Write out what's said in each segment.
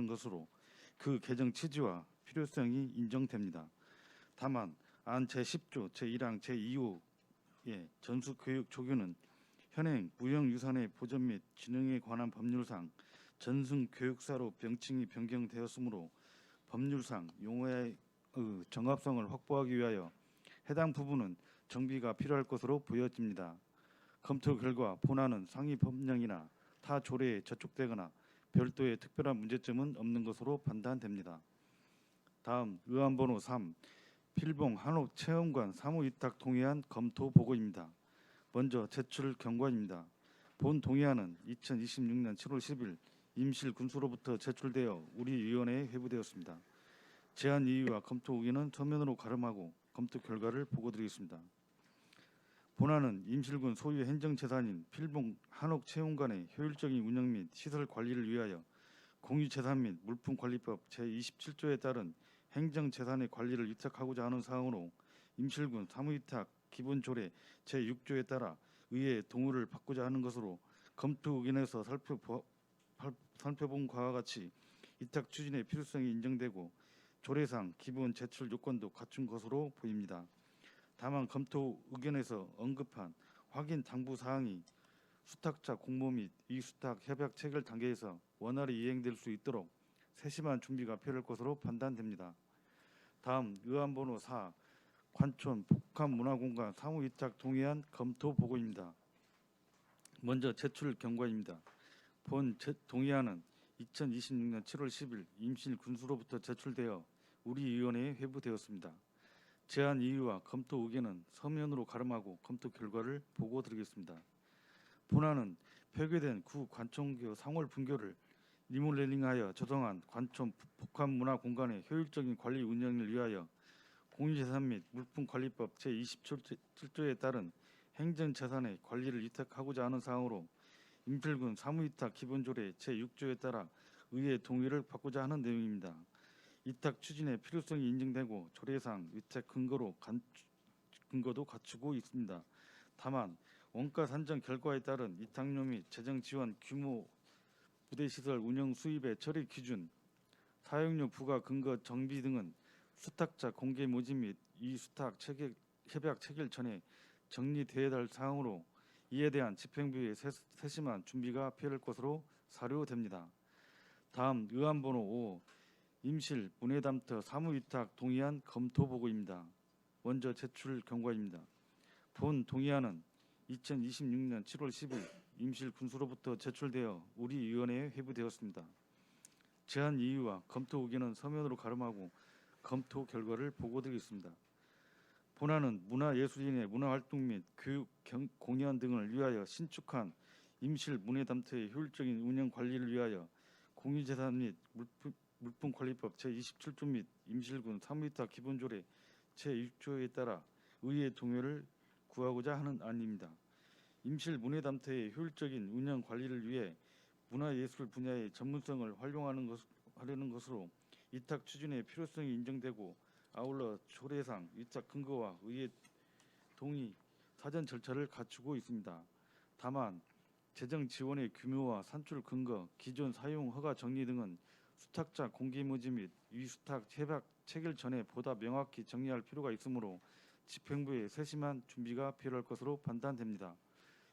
하는 것으로 그 개정 취지와 필요성이 인정됩니다. 다만 안 제10조 제1항 제2호의 전수교육 조교는 현행 무형유산의 보전 및 진흥에 관한 법률상 전승교육사로 명칭이 변경되었으므로 법률상 용어의 정합성을 확보하기 위하여 해당 부분은 정비가 필요할 것으로 보여집니다. 검토 결과 본안은 상위 법령이나 타 조례에 저촉되거나 별도의 특별한 문제점은 없는 것으로 판단됩니다. 다음 의안번호 3 필봉 한옥체험관 사무위탁 동의안 검토 보고입니다. 먼저 제출 경과입니다. 본 동의안은 2026년 7월 10일 임실 군수로부터 제출되어 우리 위원회에 회부되었습니다. 제안 이유와 검토 의견은 서면으로 가름하고 검토 결과를 보고드리겠습니다. 본안은 임실군 소유 행정재산인 필봉 한옥체험관의 효율적인 운영 및 시설 관리를 위하여 공유재산 및 물품관리법 제27조에 따른 행정재산의 관리를 위탁하고자 하는 사항으로 임실군 사무위탁 기본조례 제6조에 따라 의회의 동의를 받고자 하는 것으로 검토 의견에서 살펴본 바와 같이 위탁 추진의 필요성이 인정되고 조례상 기본 제출 요건도 갖춘 것으로 보입니다. 다만 검토 의견에서 언급한 확인 당부 사항이 수탁자 공모 및 이수탁 협약 체결 단계에서 원활히 이행될 수 있도록 세심한 준비가 필요할 것으로 판단됩니다. 다음 의안번호 4 관촌 복합문화공간 사무위탁 동의안 검토 보고입니다. 먼저 제출 경과입니다. 본 동의안은 2026년 7월 10일 임실 군수로부터 제출되어 우리 위원회에 회부되었습니다. 제안 이유와 검토 의견은 서면으로 가름하고 검토 결과를 보고드리겠습니다. 본안은 폐괴된 구 관촌교 상월 분교를 리모델링하여 조성한 관촌 복합문화공간의 효율적인 관리 운영을 위하여 공유재산 및 물품관리법 제27조에 따른 행정재산의 관리를 위탁하고자 하는 사항으로 임실군 사무위탁 기본조례 제6조에 따라 의회 동의를 받고자 하는 내용입니다. 위탁 추진의 필요성이 인정되고 조례상 위탁 근거도 갖추고 있습니다. 다만 원가 산정 결과에 따른 위탁료 및 재정 지원 규모, 부대시설 운영 수입의 처리 기준, 사용료 부과 근거 정비 등은 수탁자 공개 모집 및 이수탁 협약 체결 전에 정리되어야 할 사항으로 이에 대한 집행부의 세심한 준비가 필요할 것으로 사료됩니다. 다음 의안번호 5 임실 문해담터 사무위탁 동의안 검토 보고입니다. 먼저 제출 경과입니다. 본 동의안은 2026년 7월 10일 임실 군수로부터 제출되어 우리 위원회에 회부되었습니다. 제안 이유와 검토 의견은 서면으로 가름하고 검토 결과를 보고드리겠습니다. 본안은 문화예술인의 문화활동 및 교육, 공연 등을 위하여 신축한 임실 문해담터의 효율적인 운영 관리를 위하여 공유재산 및 물품관리법 제27조 및 임실군 사무위탁 기본조례 제6조에 따라 의회 동의를 구하고자 하는 안입니다. 임실 문해담터의 효율적인 운영 관리를 위해 문화예술 분야의 전문성을 활용하려는 것으로 위탁 추진의 필요성이 인정되고 아울러 조례상 위탁 근거와 의회 동의 사전 절차를 갖추고 있습니다. 다만 재정 지원의 규모와 산출 근거, 기존 사용 허가 정리 등은 수탁자 공개 모집 및 위수탁 협약 체결 전에 보다 명확히 정리할 필요가 있으므로 집행부의 세심한 준비가 필요할 것으로 판단됩니다.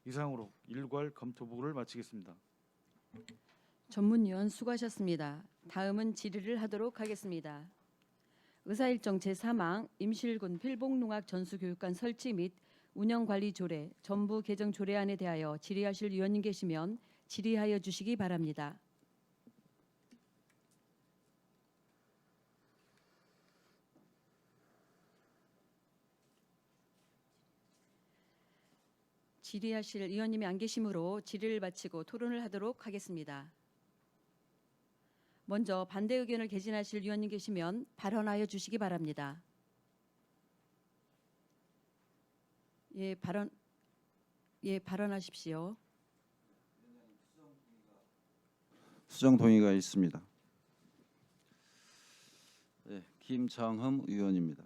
이상으로 일괄 검토 보고를 마치겠습니다. 전문위원 수고하셨습니다. 다음은 질의를 하도록 하겠습니다. 의사일정 제3항 임실군 필봉농악 전수교육관 설치 및 운영관리조례 전부 개정 조례안에 대하여 질의하실 위원님 계시면 질의하여 주시기 바랍니다. 질의하실 위원님이 안 계시므로 질의를 마치고 토론을 하도록 하겠습니다. 먼저 반대 의견을 개진하실 위원님 계시면 발언하여 주시기 바랍니다. 발언하십시오. 수정 동의가 있습니다. 김정흠 의원입니다.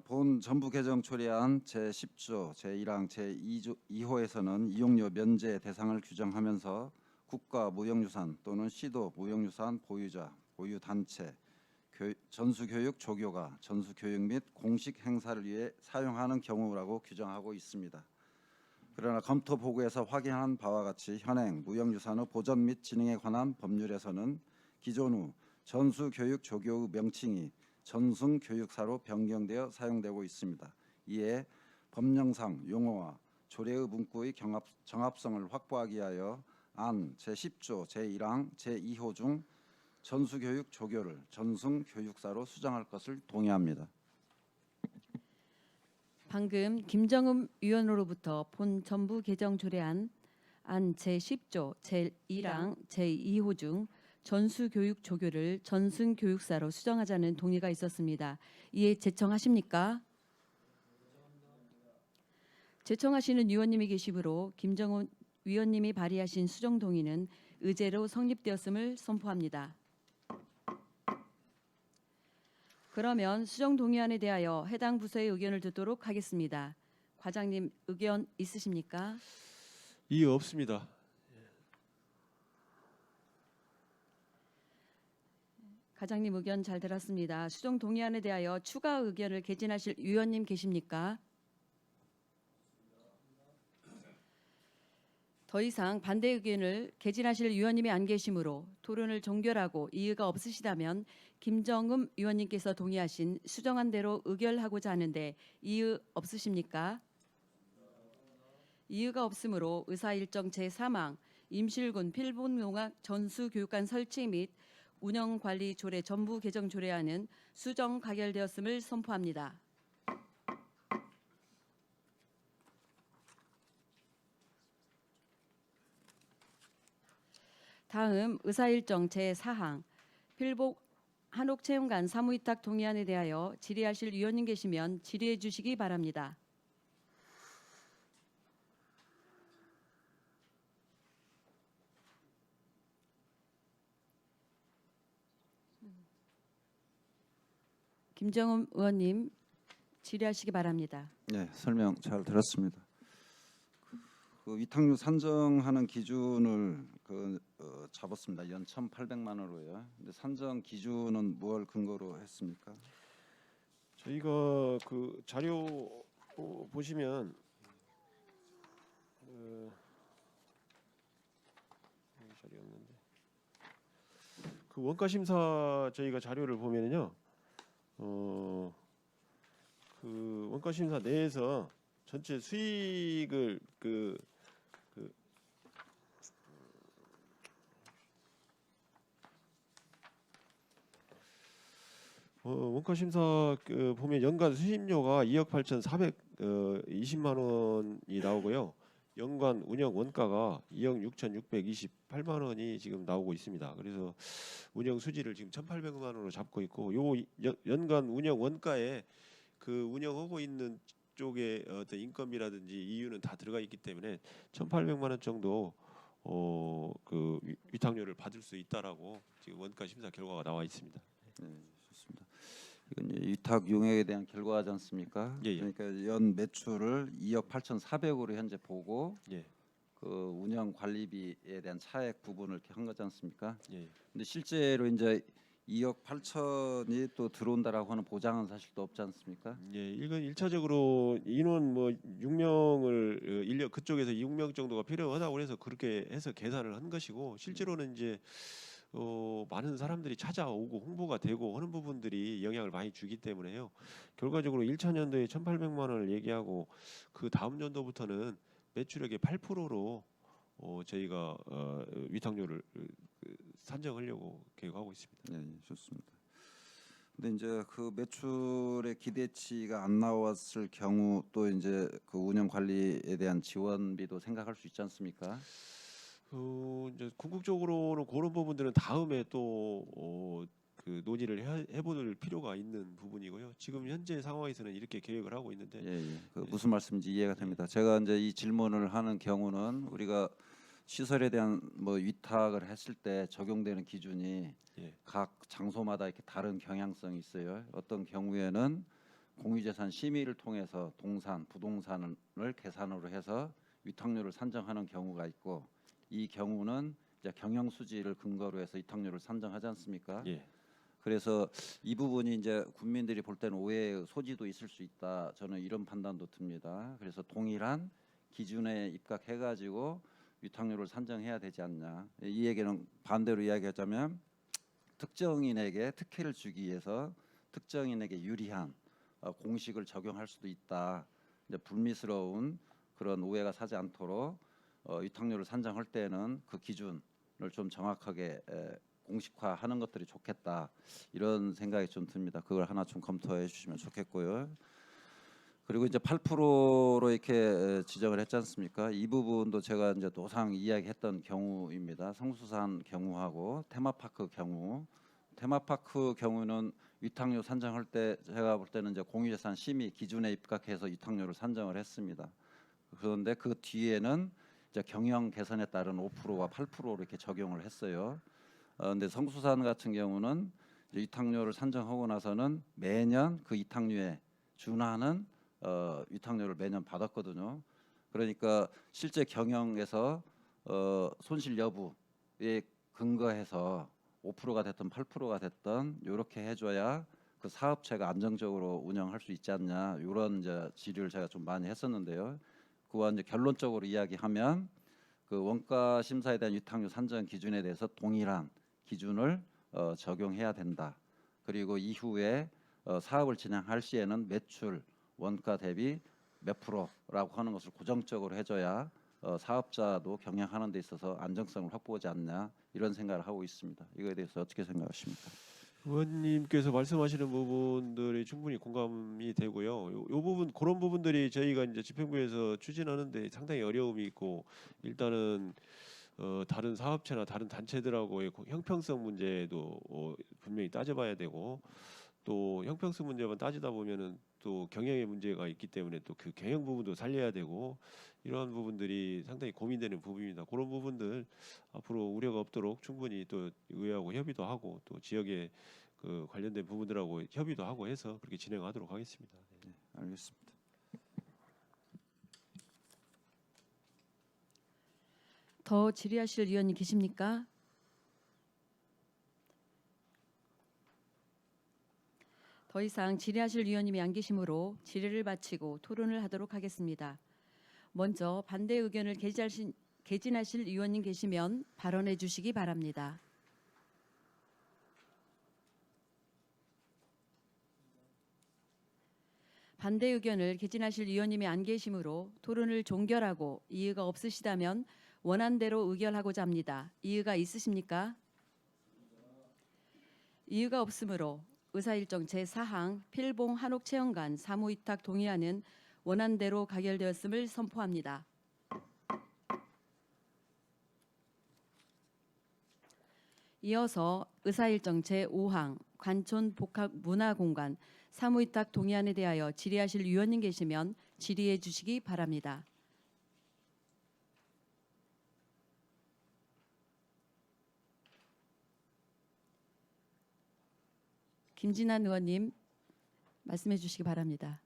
본 전부 개정 조례안 제10조 제1항 제2호에서는 이용료 면제 대상을 규정하면서 국가 무형유산 또는 시도 무형유산 보유자, 보유단체, 전수교육 조교가 전수교육 및 공식 행사를 위해 사용하는 경우라고 규정하고 있습니다. 그러나 검토 보고에서 확인한 바와 같이 현행 무형유산의 보전 및 진흥에 관한 법률에서는 기존 후 전수교육 조교의 명칭이 전승교육사로 변경되어 사용되고 있습니다. 이에 법령상 용어와 조례의 문구의 정합성을 확보하기 위하여 안 제10조 제1항 제2호 중 전수교육 조교를 전승교육사로 수정할 것을 동의합니다. 방금 김정음 위원으로부터 본 전부 개정 조례안 안 제10조 제1항 제2호 중 전수교육 조교를 전승교육사로 수정하자는 동의가 있었습니다. 이에 제청하십니까? 제청하시는 위원님이 계시므로 김정은 위원님이 발의하신 수정 동의는 의제로 성립되었음을 선포합니다. 그러면 수정 동의안에 대하여 해당 부서의 의견을 듣도록 하겠습니다. 과장님 의견 있으십니까? 이의 없습니다. 과장님 의견 잘 들었습니다. 수정 동의안에 대하여 추가 의견을 개진하실 위원님 계십니까? 더 이상 반대 의견을 개진하실 위원님이 안 계시므로 토론을 종결하고 이의가 없으시다면 김정음 위원님께서 동의하신 수정안대로 의결하고자 하는데 이의 없으십니까? 이의가 없으므로 의사일정 제3항 임실군 필봉농악 전수교육관 설치 및 운영관리 조례 전부 개정 조례안은 수정 가결되었음을 선포합니다. 다음 의사일정 제4항 필복 한옥체험관 사무위탁 동의안에 대하여 질의하실 위원님 계시면 질의해 주시기 바랍니다. 김정음 의원님 질의하시기 바랍니다. 네, 설명 잘 들었습니다. 그 위탁료 산정하는 기준을 잡았습니다. 연 1,800만 원으로요. 근데 산정 기준은 뭘 근거로 했습니까? 저희가 그 자료 보시면 자료 없는데 그 원가 심사 저희가 자료를 보면은요, 그 원가 심사 내에서 전체 수익을 원가 심사 보면 연간 수입료가 2억 8,420만 원이 나오고요. 연간 운영 원가가 2억 6,628만 원이 지금 나오고 있습니다. 그래서 운영 수지를 지금 1,800만 원으로 잡고 있고, 요 연간 운영 원가에 그 운영하고 있는 쪽에 어떤 인건비라든지 이유는 다 들어가 있기 때문에 1,800만 원 정도 그 위탁료를 받을 수 있다라고 지금 원가 심사 결과가 나와 있습니다. 네, 좋습니다. 이건 이제 위탁 용액에 대한 결과지 않습니까? 예, 예. 그러니까 연 매출을 2억 8,400으로 현재 보고 예, 그 운영 관리비에 대한 차액 부분을 이렇게 한 거지 않습니까? 예. 근데 실제로 이제 2억 8천이 또 들어온다라고 하는 보장은 사실 또 없지 않습니까? 예, 이건 1차적으로 인원 뭐 6명을 인력 그쪽에서 6명 정도가 필요하다고 해서 그렇게 해서 계산을 한 것이고, 실제로는 이제 많은 사람들이 찾아오고 홍보가 되고 하는 부분들이 영향을 많이 주기 때문에요. 결과적으로 1차 년도에 1,800만 원을 얘기하고 그 다음 연도부터는 매출액의 8%로 저희가 위탁료를 산정하려고 계획하고 있습니다. 네, 좋습니다. 근데 이제 그 매출의 기대치가 안 나왔을 경우 또 이제 그 운영 관리에 대한 지원비도 생각할 수 있지 않습니까? 이제 궁극적으로는 그런 부분들은 다음에 또 그 논의를 해볼 필요가 있는 부분이고요. 지금 현재 상황에서는 이렇게 계획을 하고 있는데, 예, 예. 그 무슨 말씀인지 이해가 됩니다. 제가 이제 이 질문을 하는 경우는 우리가 시설에 대한 뭐 위탁을 했을 때 적용되는 기준이 예. 각 장소마다 이렇게 다른 경향성이 있어요. 어떤 경우에는 공유재산 심의를 통해서 동산, 부동산을 계산으로 해서 위탁료를 산정하는 경우가 있고, 이 경우는 이제 경영 수지를 근거로 해서 위탁료를 산정하지 않습니까? 예. 그래서 이 부분이 이제 국민들이 볼 때는 오해의 소지도 있을 수 있다. 저는 이런 판단도 듭니다. 그래서 동일한 기준에 입각해가지고 위탁료를 산정해야 되지 않냐. 이 얘기는 반대로 이야기하자면 특정인에게 특혜를 주기 위해서 특정인에게 유리한 공식을 적용할 수도 있다. 이제 불미스러운 그런 오해가 사지 않도록 위탁료를 산정할 때는 그 기준을 좀 정확하게 공식화하는 것들이 좋겠다. 이런 생각이 좀 듭니다. 그걸 하나 좀 검토해 주시면 좋겠고요. 그리고 이제 8%로 이렇게 지정을 했지 않습니까? 이 부분도 제가 이제 노상 이야기했던 경우입니다. 성수산 경우하고 테마파크 경우. 테마파크 경우는 위탁료 산정할 때 제가 볼 때는 이제 공유재산 심의 기준에 입각해서 위탁료를 산정을 했습니다. 그런데 그 뒤에는 이제 경영 개선에 따른 5%와 8%로 이렇게 적용을 했어요. 근데 성수산 같은 경우는 이제 위탁료를 산정하고 나서는 매년 그 위탁료에 준하는 위탁료를 매년 받았거든요. 그러니까 실제 경영에서 손실 여부에 근거해서 5%가 됐든 8%가 됐든 이렇게 해줘야 그 사업체가 안정적으로 운영할 수 있지 않냐 이런 이제 질의를 제가 좀 많이 했었는데요. 그와 이제 결론적으로 이야기하면 그 원가 심사에 대한 위탁료 산정 기준에 대해서 동일한 기준을 적용해야 된다. 그리고 이후에 사업을 진행할 시에는 매출 원가 대비 몇 프로라고 하는 것을 고정적으로 해줘야 사업자도 경영하는 데 있어서 안정성을 확보하지 않냐 이런 생각을 하고 있습니다. 이거에 대해서 어떻게 생각하십니까? 의원님께서 말씀하시는 부분들이 충분히 공감이 되고요. 요 부분 그런 부분들이 저희가 이제 집행부에서 추진하는데 상당히 어려움이 있고 일단은 다른 사업체나 다른 단체들하고의 형평성 문제도 분명히 따져봐야 되고 또 형평성 문제만 따지다 보면은 또 경영의 문제가 있기 때문에 또 그 경영 부분도 살려야 되고 이러한 부분들이 상당히 고민되는 부분입니다. 그런 부분들 앞으로 우려가 없도록 충분히 또 의회하고 협의도 하고 또 지역의 그 관련된 부분들하고 협의도 하고 해서 그렇게 진행하도록 하겠습니다. 네, 알겠습니다. 더 질의하실 의원님 계십니까? 더 이상 질의하실 의원님이 안 계시므로 질의를 마치고 토론을 하도록 하겠습니다. 먼저 반대 의견을 개진하실 의원님 계시면 발언해 주시기 바랍니다. 반대 의견을 개진하실 의원님이 안 계시므로 토론을 종결하고 이의가 없으시다면 원안대로 의결하고자 합니다. 이의가 있으십니까? 이의가 없으므로 의사일정 제4항 필봉 한옥체험관 사무위탁 동의안은 원안대로 가결되었음을 선포합니다. 이어서 의사일정 제5항 관촌 복합 문화공간 사무위탁 동의안에 대하여 질의하실 위원님 계시면 질의해 주시기 바랍니다. 김진환 의원님 말씀해 주시기 바랍니다.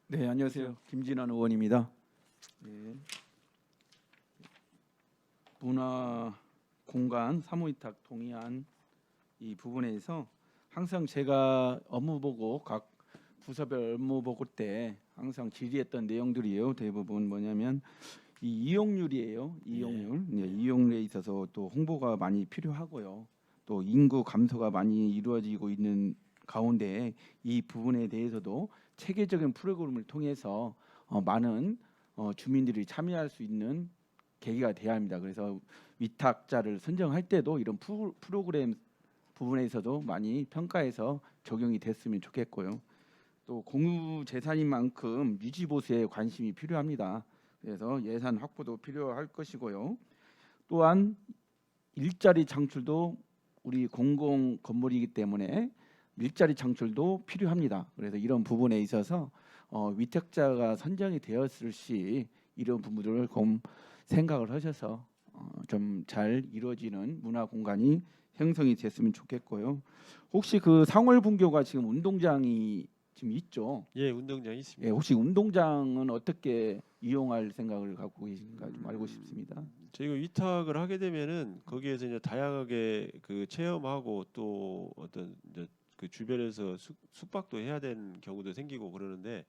네, 안녕하세요. 김진환 의원입니다. 네. 문화공간 사무위탁 동의안 이 부분에서 항상 제가 업무 보고 각 부서별 업무 보고 때 항상 질의했던 내용들이에요. 대부분 뭐냐면 이 이용률이에요. 이용률. 네, 이용률에 있어서 또 홍보가 많이 필요하고요. 또 인구 감소가 많이 이루어지고 있는 가운데 이 부분에 대해서도 체계적인 프로그램을 통해서 많은 주민들이 참여할 수 있는 계기가 돼야 합니다. 그래서 위탁자를 선정할 때도 이런 프로그램 부분에서도 많이 평가해서 적용이 됐으면 좋겠고요. 또 공유 재산인 만큼 유지 보수에 관심이 필요합니다. 그래서 예산 확보도 필요할 것이고요. 또한 일자리 창출도 우리 공공 건물이기 때문에 일자리 창출도 필요합니다. 그래서 이런 부분에 있어서 위탁자가 선정이 되었을 시 이런 부분들을 좀 생각을 하셔서 좀 잘 이루어지는 문화 공간이 형성이 됐으면 좋겠고요. 혹시 그 상월분교가 지금 운동장이 지금 있죠. 예, 운동장이 있습니다. 예, 혹시 운동장은 어떻게 이용할 생각을 갖고 계신가 좀 알고 싶습니다. 저희가 위탁을 하게 되면은 거기에서 이제 다양하게 그 체험하고 또 어떤 이제 그 주변에서 숙박도 해야 되는 경우도 생기고 그러는데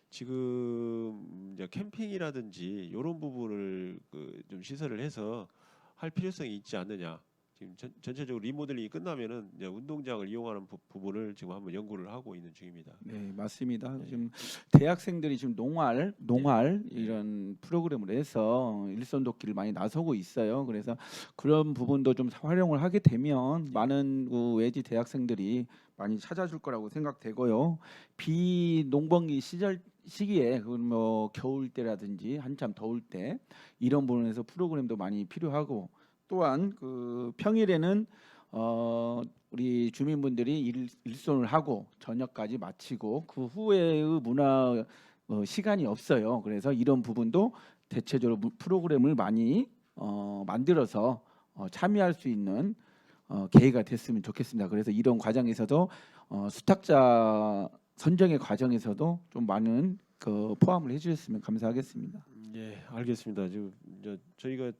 지금 이제 캠핑이라든지 이런 부분을 그 좀 시설을 해서 할 필요성이 있지 않느냐. 지금 전체적으로 리모델링이 끝나면은 이제 운동장을 이용하는 부분을 지금 한번 연구를 하고 있는 중입니다. 네, 맞습니다. 네. 지금 대학생들이 지금 농활 네. 이런 프로그램을 해서 일손 돕기를 많이 나서고 있어요. 그래서 그런 부분도 좀 활용을 하게 되면 많은 그 외지 대학생들이 많이 찾아줄 거라고 생각되고요. 비농번기 시기에 뭐 겨울 때라든지 한참 더울 때 이런 부분에서 프로그램도 많이 필요하고 또한 그 평일에는 우리 주민분들이 일손을 하고 저녁까지 마치고 그 후에의 문화 시간이 없어요. 그래서 이런 부분도 대체적으로 프로그램을 많이 만들어서 참여할 수 있는 계기가 됐으면 좋겠습니다. 그래서 이런 과정에서도 수탁자 선정의 과정에서도 좀 많은 그 포함을 해주셨으면 감사하겠습니다. 예, 알겠습니다. 지금 저희가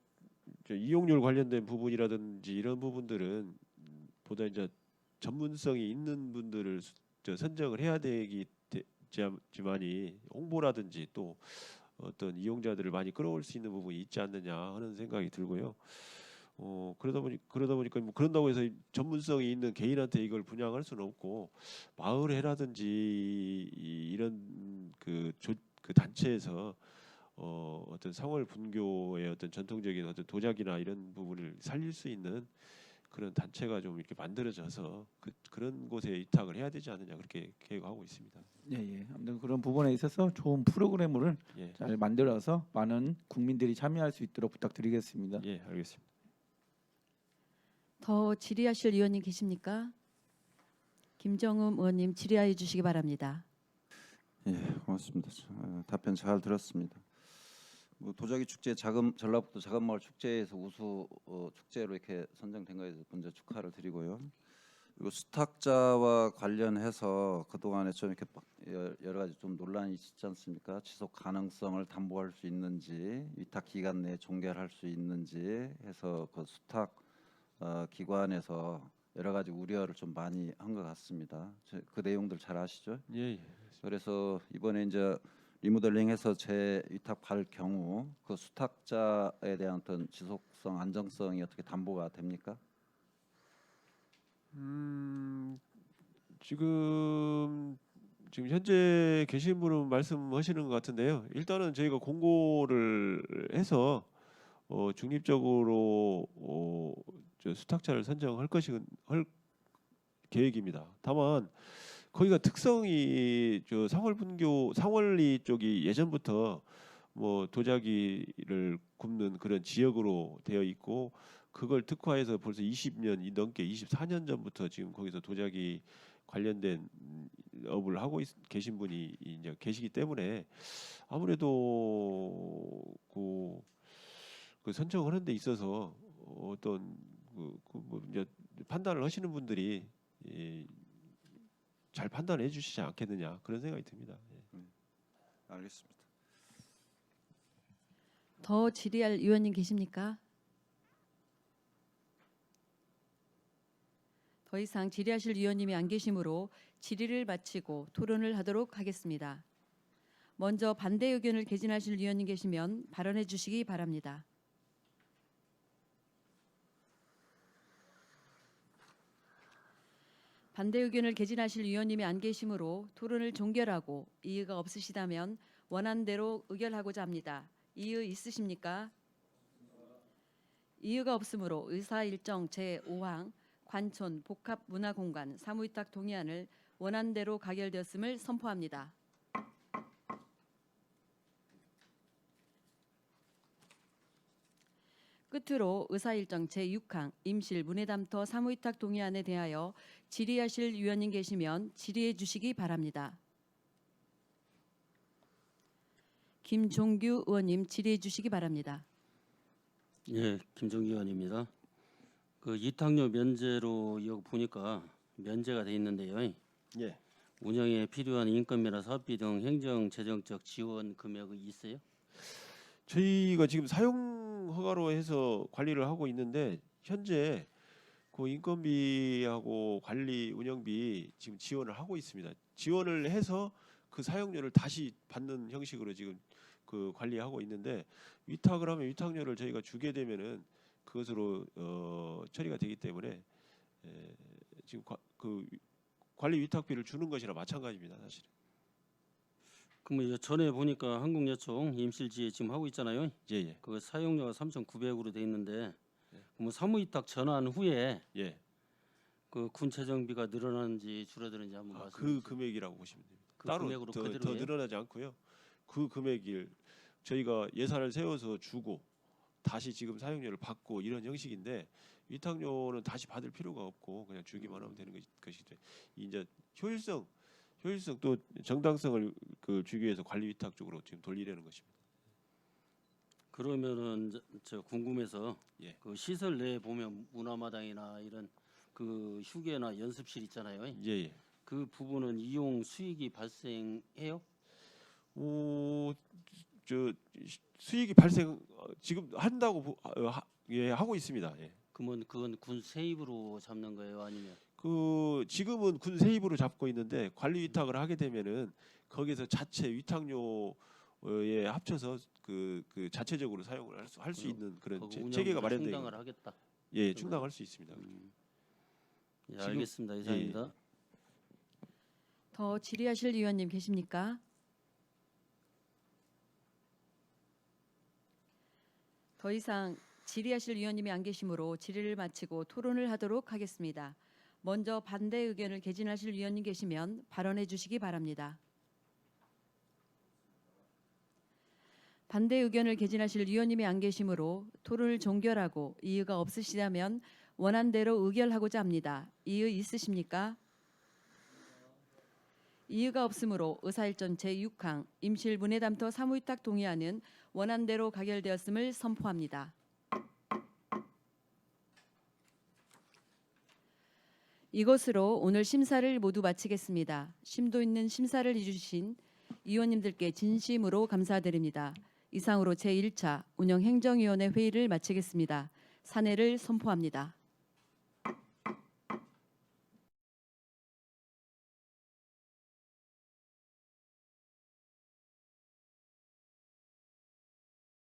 이용률 관련된 부분이라든지 이런 부분들은 보다 이제 전문성이 있는 분들을 선정을 해야 되지만이 홍보라든지 또 어떤 이용자들을 많이 끌어올 수 있는 부분이 있지 않느냐 하는 생각이 들고요. 그러다 보니까 뭐 그런다고 해서 전문성이 있는 개인한테 이걸 분양할 수는 없고 마을회라든지 이런 그 단체에서 어떤 상월 분교의 어떤 전통적인 어떤 도자기나 이런 부분을 살릴 수 있는 그런 단체가 좀 이렇게 만들어져서 그런 곳에 위탁을 해야 되지 않느냐 그렇게 계획하고 있습니다. 예. 아무튼 그런 부분에 있어서 좋은 프로그램을 예, 잘 만들어서 많은 국민들이 참여할 수 있도록 부탁드리겠습니다. 예, 알겠습니다. 더 질의하실 의원님 계십니까? 김정음 의원님 질의해 주시기 바랍니다. 예, 고맙습니다. 답변 잘 들었습니다. 뭐 도자기 축제 전라북도 자금마을 축제에서 우수 축제로 이렇게 선정된 것에 대해서 먼저 축하를 드리고요. 그리고 수탁자와 관련해서 그동안에 좀 이렇게 여러 가지 좀 논란이 있지 않습니까? 지속 가능성을 담보할 수 있는지, 위탁 기간 내에 종결할 수 있는지 해서 그 수탁 기관에서 여러 가지 우려를 좀 많이 한 것 같습니다. 그 내용들 잘 아시죠? 예, 그래서 이번에 이제 리모델링해서 재위탁 받을 경우 그 수탁자에 대한 어떤 지속성, 안정성이 어떻게 담보가 됩니까? 지금 현재 계신 분은 말씀하시는 것 같은데요. 일단은 저희가 공고를 해서 중립적으로 수탁자를 선정할 할 계획입니다. 다만 거기가 특성이 상월리 쪽이 예전부터 뭐 도자기를 굽는 그런 지역으로 되어 있고 그걸 특화해서 벌써 20년 넘게 24년 전부터 지금 거기서 도자기 관련된 업을 하고 계신 분이 이제 계시기 때문에 아무래도 그 선정하는 데 있어서 어떤 뭐 이제 판단을 하시는 분들이 잘 판단해 주시지 않겠느냐 그런 생각이 듭니다. 예. 알겠습니다. 더 질의할 의원님 계십니까? 더 이상 질의하실 의원님이 안 계시므로 질의를 마치고 토론을 하도록 하겠습니다. 먼저 반대 의견을 개진하실 의원님 계시면 발언해 주시기 바랍니다. 반대 의견을 개진하실 의원님이 안 계시므로 토론을 종결하고 이의가 없으시다면 원안대로 의결하고자 합니다. 이의 있으십니까? 이의가 없으므로 의사일정 제5항 관촌 복합문화공간 사무위탁 동의안을 원안대로 가결되었음을 선포합니다. 끝으로 의사일정 제6항 임실 문해담터 사무위탁 동의안에 대하여 질의하실 위원님 계시면 질의해 주시기 바랍니다. 김종규 의원님 질의해 주시기 바랍니다. 예, 김종규 의원입니다. 그 이탁료 면제로 이거 보니까 면제가 돼 있는데요. 예. 운영에 필요한 인건비나 사업비 등 행정 재정적 지원 금액이 있어요? 저희가 지금 사용 허가로 해서 관리를 하고 있는데 현재 그 인건비하고 관리 운영비 지금 지원을 하고 있습니다. 지원을 해서 그 사용료를 다시 받는 형식으로 지금 그 관리하고 있는데 위탁을 하면 위탁료를 저희가 주게 되면은 그것으로 처리가 되기 때문에 지금 그 관리 위탁비를 주는 것이나 마찬가지입니다, 사실. 그러면 이제 전에 보니까 한국여총 임실지에 지금 하고 있잖아요. 예. 그 사용료가 3,900으로 돼 있는데 네. 그러면 사무위탁 전환 후에 예. 그 군체정비가 늘어나는지 줄어드는지 한번 말씀해 그 주세요. 금액이라고 보시면 됩니다. 그 따로 금액으로 더 그대로예요? 늘어나지 않고요. 그 금액을 저희가 예산을 세워서 주고 다시 지금 사용료를 받고 이런 형식인데 위탁료는 다시 받을 필요가 없고 그냥 주기만 하면 되는 것이죠. 이제 효율성 또 정당성을 주기 위해서 관리 위탁 쪽으로 지금 돌리려는 것입니다. 그러면은 저 궁금해서 예. 그 시설 내에 보면 문화마당이나 이런 그 휴게나 연습실 있잖아요. 예. 그 부분은 이용 수익이 발생해요? 저 수익이 발생 지금 한다고 하고 있습니다. 예. 그러면 그건 군 세입으로 잡는 거예요, 아니면? 지금은 군 세입으로 잡고 있는데 관리 위탁을 하게 되면은 거기서 자체 위탁료에 합쳐서 그 자체적으로 사용을 할 수 있는 그런 거기 체계가 운영비를 마련되어 충당을 있는. 하겠다. 예, 충당할 수 있습니다. 예, 지금- 알겠습니다. 이상입니다. 더 질의하실 위원님 계십니까? 더 이상 질의하실 위원님이 안 계시므로 질의를 마치고 토론을 하도록 하겠습니다. 먼저 반대 의견을 개진하실 위원님 계시면 발언해 주시기 바랍니다. 반대 의견을 개진하실 위원님이 안 계시므로 토론을 종결하고 이의가 없으시다면 원안대로 의결하고자 합니다. 이의 있으십니까? 이의가 없으므로 의사일정 제6항 임실분해담터 사무위탁 동의안은 원안대로 가결되었음을 선포합니다. 이것으로 오늘 심사를 모두 마치겠습니다. 심도 있는 심사를 해주신 위원님들께 진심으로 감사드립니다. 이상으로 제1차 운영행정위원회 회의를 마치겠습니다. 사내를 선포합니다.